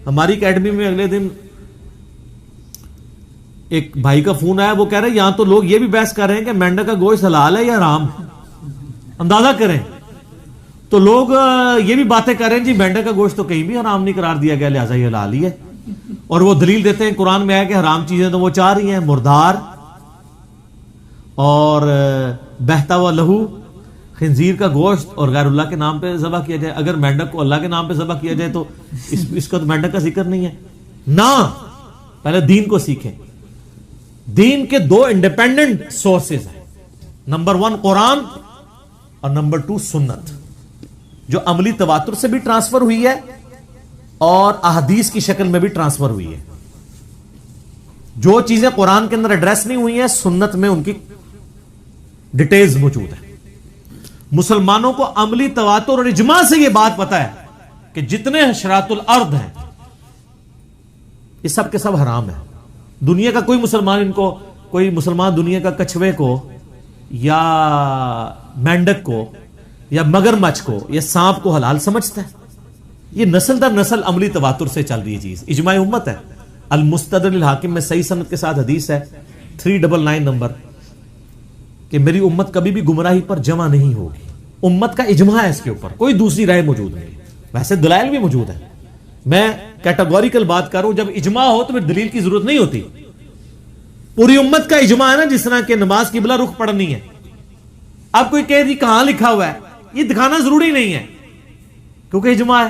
ہماری اکیڈمی میں اگلے دن ایک بھائی کا فون آیا, وہ کہہ رہے ہیں یہاں تو لوگ یہ بھی بحث کر رہے ہیں کہ مینڈک کا گوشت حلال ہے یا حرام. اندازہ کریں, تو لوگ یہ بھی باتیں کر رہے ہیں جی مینڈک کا گوشت تو کہیں بھی حرام نہیں قرار دیا گیا, لہٰذا یہ حلال ہی ہے. اور وہ دلیل دیتے ہیں قرآن میں ہے کہ حرام چیزیں تو وہ 4 ہی ہیں, مردار اور بہتا ہوا لہو, خنزیر کا گوشت, اور غیر اللہ کے نام پہ ذبح کیا جائے. اگر مینڈک کو اللہ کے نام پہ ذبح کیا جائے تو اس کا تو مینڈک کا ذکر نہیں ہے نا. پہلے دین کو سیکھیں. دین کے 2 انڈیپینڈنٹ سورسز ہیں, نمبر 1 قرآن اور نمبر 2 سنت, جو عملی تواتر سے بھی ٹرانسفر ہوئی ہے اور احادیث کی شکل میں بھی ٹرانسفر ہوئی ہے. جو چیزیں قرآن کے اندر ایڈریس نہیں ہوئی ہیں, سنت میں ان کی ڈیٹیلز موجود ہیں. مسلمانوں کو عملی تواتر اور اجماع سے یہ بات پتا ہے کہ جتنے حشرات الارض ہیں یہ سب کے سب حرام ہیں. دنیا کا کوئی مسلمان دنیا کا کچھوے کو یا مینڈک کو یا مگرمچھ کو یا سانپ کو حلال سمجھتا ہے. یہ نسل در نسل عملی تواتر سے چل رہی چیز. اجماع امت ہے. المستدرک الحاکم میں صحیح سند کے ساتھ حدیث ہے 399 نمبر, کہ میری امت کبھی بھی گمراہی پر جمع نہیں ہوگی. امت کا اجماع ہے اس کے اوپر, کوئی دوسری رائے موجود نہیں. ویسے دلائل بھی موجود ہیں, میں کیٹیگوریکل بات کر رہا ہوں. جب اجماع ہو تو پھر دلیل کی ضرورت نہیں ہوتی. پوری امت کا اجماع ہے نا, جس طرح کہ نماز قبلہ رخ پڑھنی ہے. اب کوئی کہہ دی کہاں لکھا ہوا ہے, یہ دکھانا ضروری نہیں ہے کیونکہ اجماع ہے.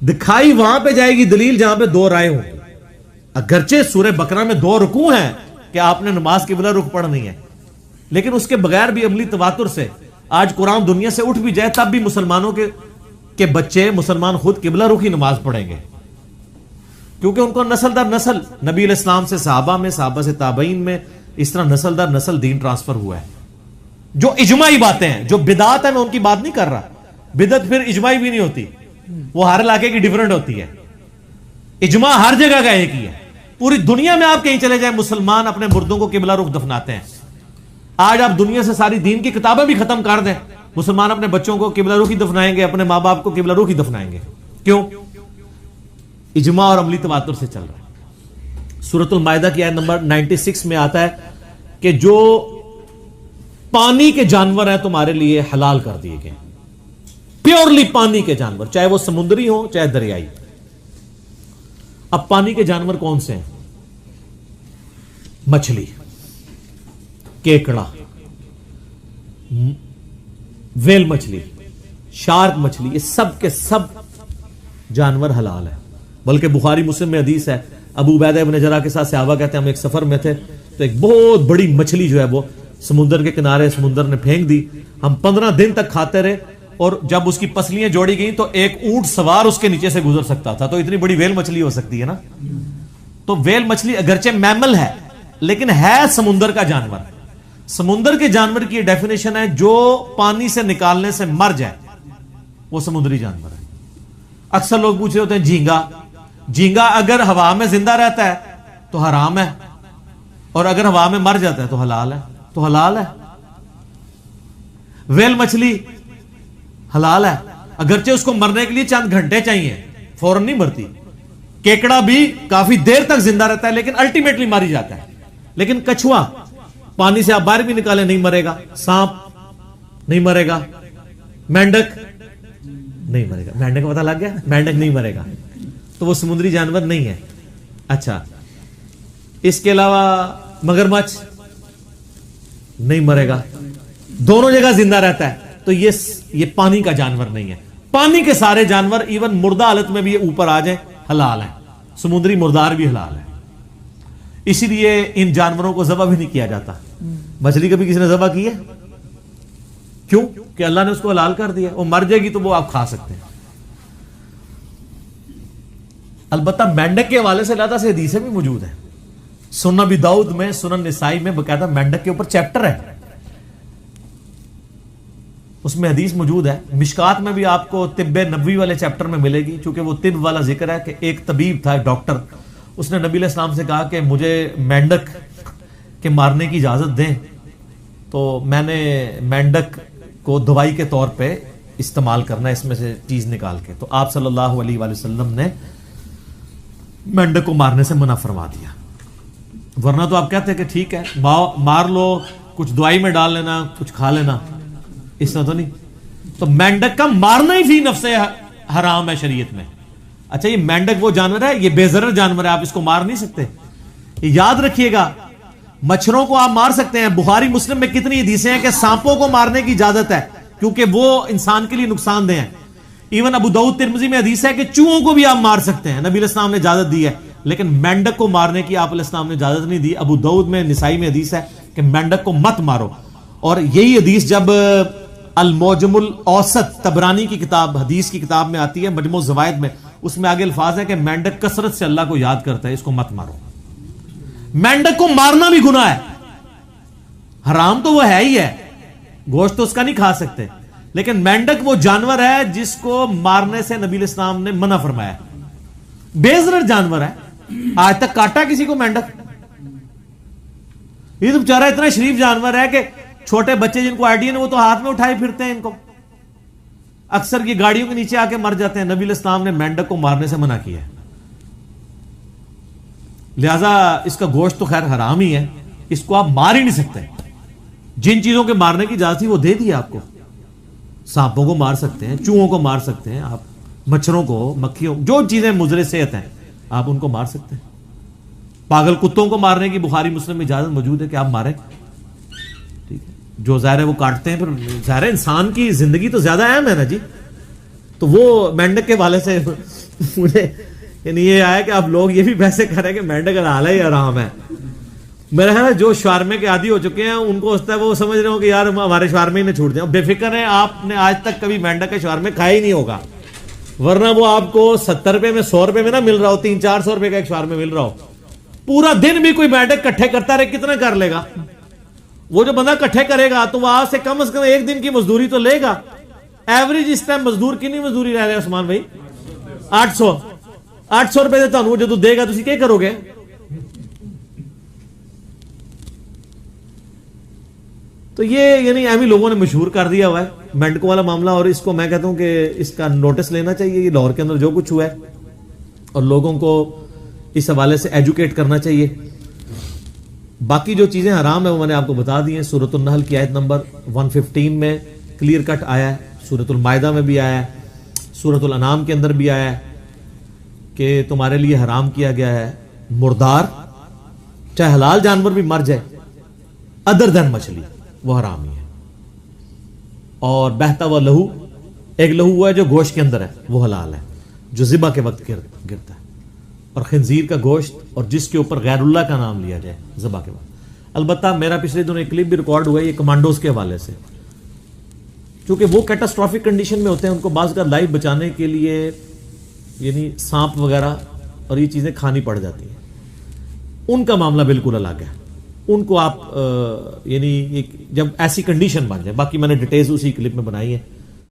دکھائی وہاں پہ جائے گی دلیل جہاں پہ 2 رائے ہوں. اگرچہ سورہ بقرہ میں 2 رکوع ہیں کہ آپ نے نماز قبلہ رخ پڑھنی ہے, لیکن اس کے بغیر بھی عملی تواتر سے آج قرآن دنیا سے اٹھ بھی جائے تب بھی مسلمانوں کے بچے مسلمان خود قبلہ رخی نماز پڑھیں گے, کیونکہ ان کو نسل در نسل نبی علیہ السلام سے صحابہ سے تابعین میں اس طرح نسل در نسل دین ٹرانسفر ہوا ہے. جو اجماعی باتیں ہیں, جو بدعات ہیں, میں ان کی بات نہیں کر رہا. بدعت پھر اجماعی بھی نہیں ہوتی, وہ ہر علاقے کی ڈیفرنٹ ہوتی ہے. اجماع ہر جگہ کا ایک ہی ہے. پوری دنیا میں آپ کہیں چلے جائیں مسلمان اپنے مردوں کو قبلہ رخ دفناتے ہیں. آج آپ دنیا سے ساری دین کی کتابیں بھی ختم کر دیں, مسلمان اپنے بچوں کو قبلہ رخ ہی دفنائیں گے, اپنے ماں باپ کو قبلہ رخ ہی دفنائیں گے. کیوں؟ اجماع اور عملی تواتر سے چل رہا ہے. سورۃ المائدہ کی آیت نمبر 96 میں آتا ہے کہ جو پانی کے جانور ہیں تمہارے لیے حلال کر دیے گئے. پیورلی پانی کے جانور, چاہے وہ سمندری ہوں چاہے دریائی. اب پانی کے جانور کون سے ہیں؟ مچھلی, کیکڑا, ویل مچھلی, شارک مچھلی, یہ سب کے سب جانور حلال ہے. بلکہ بخاری مسلم میں حدیث ہے, ابو عبیدہ ابن جراح کے ساتھ صحابہ کہتے ہیں ہم ایک سفر میں تھے تو ایک بہت بڑی مچھلی جو ہے وہ سمندر کے کنارے سمندر نے پھینک دی. ہم 15 دن تک کھاتے رہے, اور جب اس کی پسلیاں جوڑی گئیں تو ایک اونٹ سوار اس کے نیچے سے گزر سکتا تھا. تو اتنی بڑی ویل مچھلی ہو سکتی ہے نا. تو ویل مچھلی اگرچہ میمل ہے لیکن ہے سمندر کا جانور. سمندر کے جانور کی ڈیفینیشن ہے جو پانی سے نکالنے سے مر جائے وہ سمندری جانور ہے. اکثر لوگ پوچھ رہے ہوتے ہیں جھینگا اگر ہوا میں زندہ رہتا ہے تو حرام ہے, اور اگر ہوا میں مر جاتا ہے تو حلال ہے. تو حلال ہے. ویل مچھلی حلال ہے, اگرچہ اس کو مرنے کے لیے چند گھنٹے چاہیے, فوراً نہیں مرتی. کیکڑا بھی کافی دیر تک زندہ رہتا ہے لیکن الٹیمیٹلی ماری جاتا ہے. لیکن کچھوا پانی سے آپ باہر بھی نکالے نہیں مرے گا, سانپ نہیں مرے گا, مینڈک نہیں مرے گا. مینڈک کا پتہ لگ گیا, مینڈک نہیں مرے گا تو وہ سمندری جانور نہیں ہے. اچھا, اس کے علاوہ مگرمچھ نہیں مرے گا, دونوں جگہ زندہ رہتا ہے. تو یہ پانی کا جانور نہیں ہے. پانی کے سارے جانور ایون مردہ حالت میں بھی یہ اوپر آ جائیں حلال ہیں. سمندری مردار بھی حلال ہے. اسی لیے ان جانوروں کو ذبح بھی نہیں کیا جاتا. مچھلی کبھی کسی نے ذبح کی ہے؟ کیوں؟ کہ اللہ نے اس کو حلال کر دیا. وہ مر جائے گی تو وہ آپ کھا سکتے ہیں. البتہ مینڈک کے حوالے سے اللہ سے حدیثیں بھی موجود ہیں. سنن ابی داؤد میں, سنن نسائی میں باقاعدہ مینڈک کے اوپر چیپٹر ہے. اس میں حدیث موجود ہے. مشکات میں بھی آپ کو طب نبوی والے چیپٹر میں ملے گی, چونکہ وہ طب والا ذکر ہے کہ ایک طبیب تھا, ایک ڈاکٹر, اس نے نبی علیہ السلام سے کہا کہ مجھے مینڈک کے مارنے کی اجازت دیں. تو میں نے مینڈک کو دوائی کے طور پہ استعمال کرنا ہے اس میں سے چیز نکال کے. تو آپ صلی اللہ علیہ وآلہ وسلم نے مینڈک کو مارنے سے منع فرما دیا. ورنہ تو آپ کہتے ہیں کہ ٹھیک ہے مار لو, کچھ دوائی میں ڈال لینا, کچھ کھا لینا, اس طرح تو نہیں. تو مینڈک کا مارنا ہی فی نفس حرام ہے شریعت میں. اچھا یہ مینڈک وہ جانور ہے, یہ بے ضرر جانور ہے, آپ اس کو مار نہیں سکتے. یاد رکھیے گا مچھروں کو آپ مار سکتے ہیں. بخاری مسلم میں کتنی حدیثیں ہیں کہ سانپوں کو مارنے کی اجازت ہے کیونکہ وہ انسان کے لیے نقصان دہ ہیں. ایون ابو داؤد ترمذی میں حدیث ہے کہ چوہوں کو بھی آپ مار سکتے ہیں, نبی علیہ السلام نے اجازت دی ہے. لیکن مینڈک کو مارنے کی آپ علیہ السلام نے اجازت نہیں دی. ابو داؤد میں, نسائی میں حدیث ہے کہ مینڈک کو مت مارو. اور یہی حدیث جب المعجم الاوسط طبرانی کی کتاب, حدیث کی کتاب میں آتی ہے, مجموع الزوائد میں, اس میں آگے الفاظ ہے کہ مینڈک کثرت سے اللہ کو یاد کرتا ہے, اس کو مت مارو. مینڈک کو مارنا بھی گناہ ہے, حرام تو وہ ہے ہی ہے, گوشت تو اس کا نہیں کھا سکتے. لیکن مینڈک وہ جانور ہے جس کو مارنے سے نبی علیہ السلام نے منع فرمایا. بے ضرر جانور ہے. آج تک کاٹا کسی کو مینڈک؟ یہ تو بیچارہ اتنا شریف جانور ہے کہ چھوٹے بچے جن کو آئیڈیا وہ تو ہاتھ میں اٹھائے پھرتے ہیں ان کو. اکثر یہ گاڑیوں کے نیچے آ کے مر جاتے ہیں. نبی علیہ السلام نے مینڈک کو مارنے سے منع کیا ہے. لہذا اس کا گوشت تو خیر حرام ہی ہے, اس کو آپ مار ہی نہیں سکتے. جن چیزوں کے مارنے کی اجازت تھی وہ دے دی آپ کو. سانپوں کو مار سکتے ہیں, چوہوں کو مار سکتے ہیں آپ, مچھروں کو, مکھیوں, جو چیزیں مضر صحت ہیں آپ ان کو مار سکتے ہیں. پاگل کتوں کو مارنے کی بخاری مسلم میں اجازت موجود ہے کہ آپ ماریں. ٹھیک ہے, جو ظاہر ہے وہ کاٹتے ہیں, پھر ظاہر ہے انسان کی زندگی تو زیادہ اہم ہے نا جی. تو وہ مینڈک کے والے سے مجھے یعنی یہ آیا کہ اب لوگ یہ بھی بحثیں کر رہے ہیں کہ مینڈک حلال ہے یا حرام ہے. میرا خیال ہے جو شوارمے کے عادی ہو چکے ہیں ان کو ہوتا ہے وہ سمجھ رہے ہو کہ یار ہمارے شوارمے ہی نہ چھوٹ جائیں. بے فکر ہے, آپ نے آج تک کبھی مینڈک کے شوارمے کھائے ہی نہیں ہوگا, ورنہ وہ آپ کو 70 روپے میں 100 روپے میں نہ مل رہا ہو, 300-400 روپے کا ایک شوارمے مل رہا ہو. پورا دن بھی کوئی مینڈک کٹھے کرتا رہے کتنا کر لے گا؟ وہ جو بندہ کٹھے کرے گا تو وہ آپ سے کم از کم ایک دن کی مزدوری تو لے گا. ایوریج اس ٹائم مزدور کی نہیں مزدوری رہ رہے عثمان بھائی؟ 800 روپے دیتا ہوں, وہ جو دے گا تو کیا کرو گے؟ تو یہ یعنی اہمی لوگوں نے مشہور کر دیا ہوا ہے مینڈکوں والا معاملہ. اور اس کو میں کہتا ہوں کہ اس کا نوٹس لینا چاہیے. یہ لاہور کے اندر جو کچھ ہوا ہے اور لوگوں کو اس حوالے سے ایجوکیٹ کرنا چاہیے. باقی جو چیزیں حرام ہیں وہ میں نے آپ کو بتا دی ہیں. سورۃ النحل کی آیت نمبر 115 میں کلیئر کٹ آیا ہے, سورۃ المائدہ میں بھی آیا ہے, سورۃ الانعام کے اندر بھی آیا ہے کہ تمہارے لیے حرام کیا گیا ہے مردار, چاہے حلال جانور بھی مر جائے ادر دین مچھلی, وہ حرام ہی ہے. اور بہتا ہوا لہو, ایک لہو ہوا ہے جو گوشت کے اندر ہے وہ حلال ہے, جو ذبح کے وقت گرتا ہے. اور خنزیر کا گوشت اور جس کے اوپر غیر اللہ کا نام لیا جائے ذبح کے وقت. البتہ میرا پچھلے دنوں ایک کلپ بھی ریکارڈ ہوا ہے یہ کمانڈوز کے حوالے سے, چونکہ وہ کیٹاسٹرافک کنڈیشن میں ہوتے ہیں, ان کو بعض کا لائف بچانے کے لیے یعنی سانپ وغیرہ اور یہ چیزیں کھانی پڑ جاتی ہیں. ان کا معاملہ بالکل الگ ہے. ان کو آپ یعنی جب ایسی کنڈیشن بن جائے, باقی میں نے ڈیٹیلز اسی کلپ میں بنائی ہے,